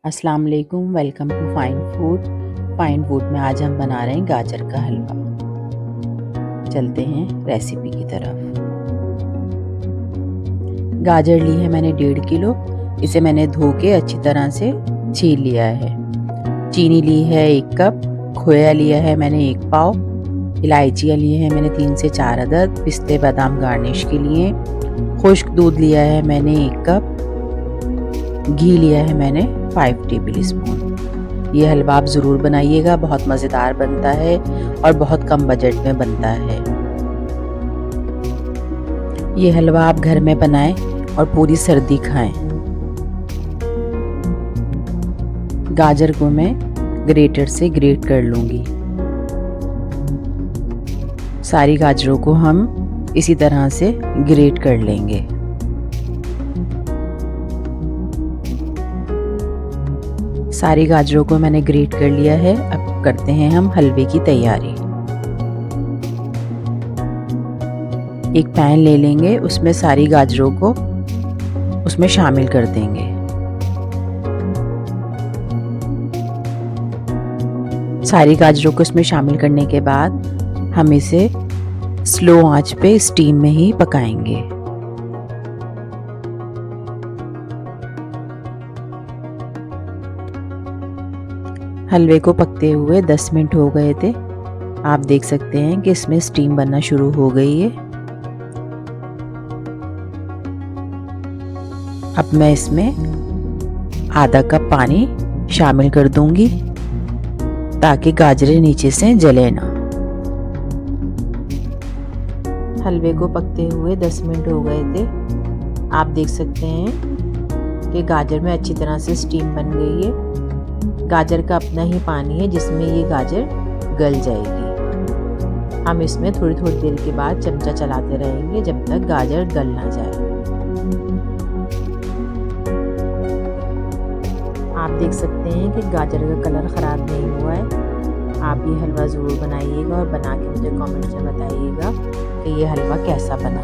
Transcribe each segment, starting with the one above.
अस्सलाम वालेकुम, welcome to fine food. Fine food में आज हम बना रहे हैं गाजर का हलवा। चलते हैं रेसिपी की तरफ। गाजर ली है मैंने 1.5 किलो। इसे मैंने धो के अच्छी तरह से छील लिया है। चीनी ली है 1 कप। खोया लिया है मैंने 1 पाव। इलायचियाँ लिए हैं मैंने 3 से 4 अदद। पिस्ते बादाम गार्निश के लिए। खुश्क दूध लिया है मैंने 1 कप। घी लिया है मैंने 5 टेबल स्पून। ये हलवा आप ज़रूर बनाइएगा, बहुत मज़ेदार बनता है और बहुत कम बजट में बनता है। ये हलवा आप घर में बनाएं और पूरी सर्दी खाएं। गाजर को मैं ग्रेटर से ग्रेट कर लूँगी। सारी गाजरों को हम इसी तरह से ग्रेट कर लेंगे। सारी गाजरों को मैंने ग्रेट कर लिया है। अब करते हैं हम हलवे की तैयारी। एक पैन ले लेंगे, उसमें सारी गाजरों को उसमें शामिल कर देंगे। सारी गाजरों को इसमें शामिल करने के बाद हम इसे स्लो आंच पे स्टीम में ही पकाएंगे। हलवे को पकते हुए 10 मिनट हो गए थे। आप देख सकते हैं कि इसमें स्टीम बनना शुरू हो गई है। अब मैं इसमें आधा कप पानी शामिल कर दूंगी ताकि गाजरें नीचे से जले ना। हलवे को पकते हुए 10 मिनट हो गए थे। आप देख सकते हैं कि गाजर में अच्छी तरह से स्टीम बन गई है। गाजर का अपना ही पानी है जिसमें ये गाजर गल जाएगी। हम इसमें थोड़ी थोड़ी देर के बाद चमचा चलाते रहेंगे जब तक गाजर गल ना जाए। आप देख सकते हैं कि गाजर का कलर ख़राब नहीं हुआ है। आप ये हलवा ज़रूर बनाइएगा और बना के मुझे कमेंट्स में बताइएगा कि ये हलवा कैसा बना।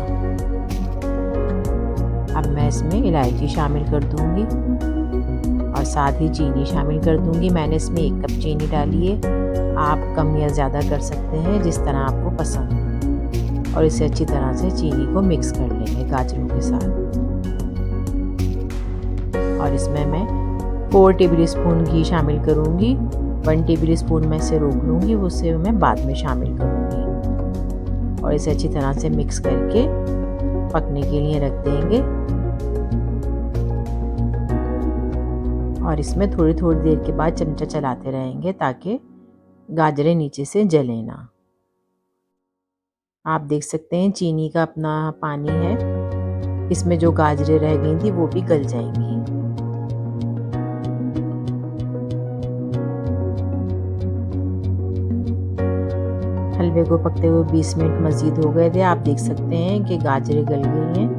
अब मैं इसमें इलायची शामिल कर दूंगी और साथ ही चीनी शामिल कर दूंगी। मैंने इसमें 1 कप चीनी डाली है। आप कम या ज़्यादा कर सकते हैं जिस तरह आपको पसंद हो। और इसे अच्छी तरह से चीनी को मिक्स कर लेंगे गाजरों के साथ। और इसमें मैं 4 टेबल स्पून घी शामिल करूंगी। 1 टेबल स्पून मैं इसे रोक लूँगी, उसे मैं बाद में शामिल करूँगी। और इसे अच्छी तरह से मिक्स करके पकने के लिए रख देंगे। और इसमें थोड़ी थोड़ी देर के बाद चमचा चलाते रहेंगे ताकि गाजरें नीचे से जले ना। आप देख सकते हैं चीनी का अपना पानी है। इसमें जो गाजरें रह गई थी वो भी गल जाएंगी। हलवे को पकते हुए 20 मिनट मज़ीद हो गए थे। आप देख सकते हैं कि गाजरें गल गई हैं।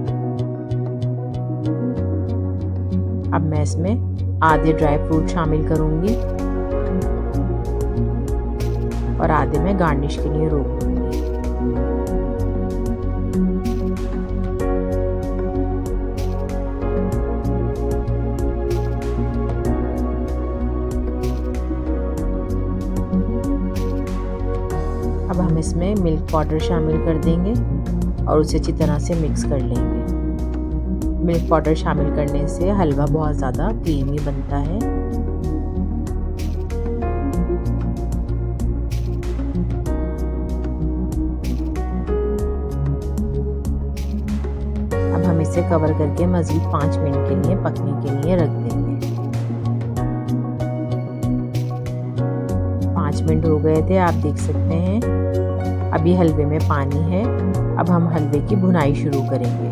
अब मैं इसमें आधे ड्राई फ्रूट शामिल करूंगी और आधे मैं गार्निश के लिए रोक दूंगी। अब हम इसमें मिल्क पाउडर शामिल कर देंगे और उसे अच्छी तरह से मिक्स कर लेंगे। मिल्क पाउडर शामिल करने से हलवा बहुत ज़्यादा क्रीमी बनता है। अब हम इसे कवर करके मज़ीद 5 मिनट के लिए पकने के लिए रख देंगे। 5 मिनट हो गए थे। आप देख सकते हैं अभी हलवे में पानी है। अब हम हलवे की भुनाई शुरू करेंगे।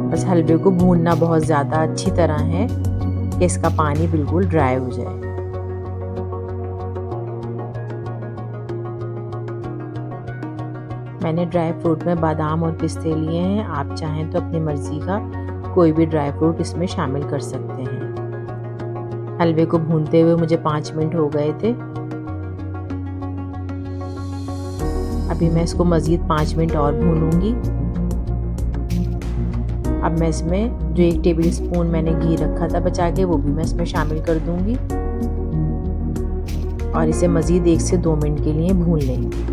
बस हलवे को भूनना बहुत ज़्यादा अच्छी तरह है कि इसका पानी बिल्कुल ड्राई हो जाए। मैंने ड्राई फ्रूट में बादाम और पिस्ते लिए हैं। आप चाहें तो अपनी मर्ज़ी का कोई भी ड्राई फ्रूट इसमें शामिल कर सकते हैं। हलवे को भूनते हुए मुझे 5 मिनट हो गए थे। अभी मैं इसको मज़ीद 5 मिनट और भूनूंगी। अब मैं इसमें जो 1 टेबल स्पून मैंने घी रखा था बचा के वो भी मैं इसमें शामिल कर दूंगी और इसे मज़ीद 1 से 2 मिनट के लिए भून लेंगे।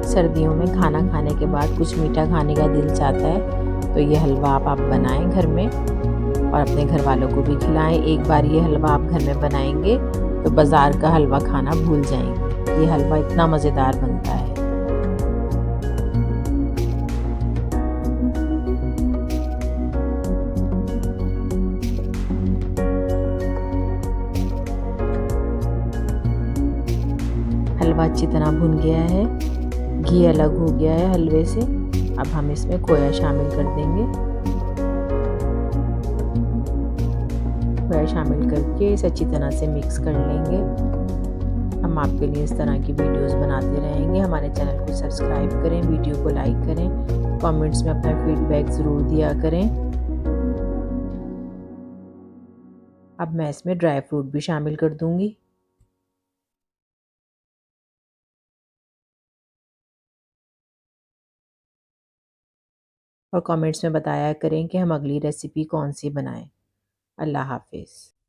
सर्दियों में खाना खाने के बाद कुछ मीठा खाने का दिल चाहता है तो ये हलवा आप बनाएं घर में और अपने घर वालों को भी खिलाएं। एक बार ये हलवा आप घर में बनाएंगे तो बाज़ार का हलवा खाना भूल जाएंगे। ये हलवा इतना मज़ेदार बनता है। हलवा अच्छी तरह भुन गया है, घी अलग हो गया है हलवे से। अब हम इसमें खोया शामिल कर देंगे। खोया शामिल करके इसे अच्छी तरह से मिक्स कर लेंगे। हम आपके लिए इस तरह की वीडियोस बनाते रहेंगे। हमारे चैनल को सब्सक्राइब करें, वीडियो को लाइक करें, कमेंट्स में अपना फीडबैक ज़रूर दिया करें। अब मैं इसमें ड्राई फ्रूट भी शामिल कर दूंगी। और कमेंट्स में बताया करें कि हम अगली रेसिपी कौन सी बनाएं। अल्लाह हाफिज़।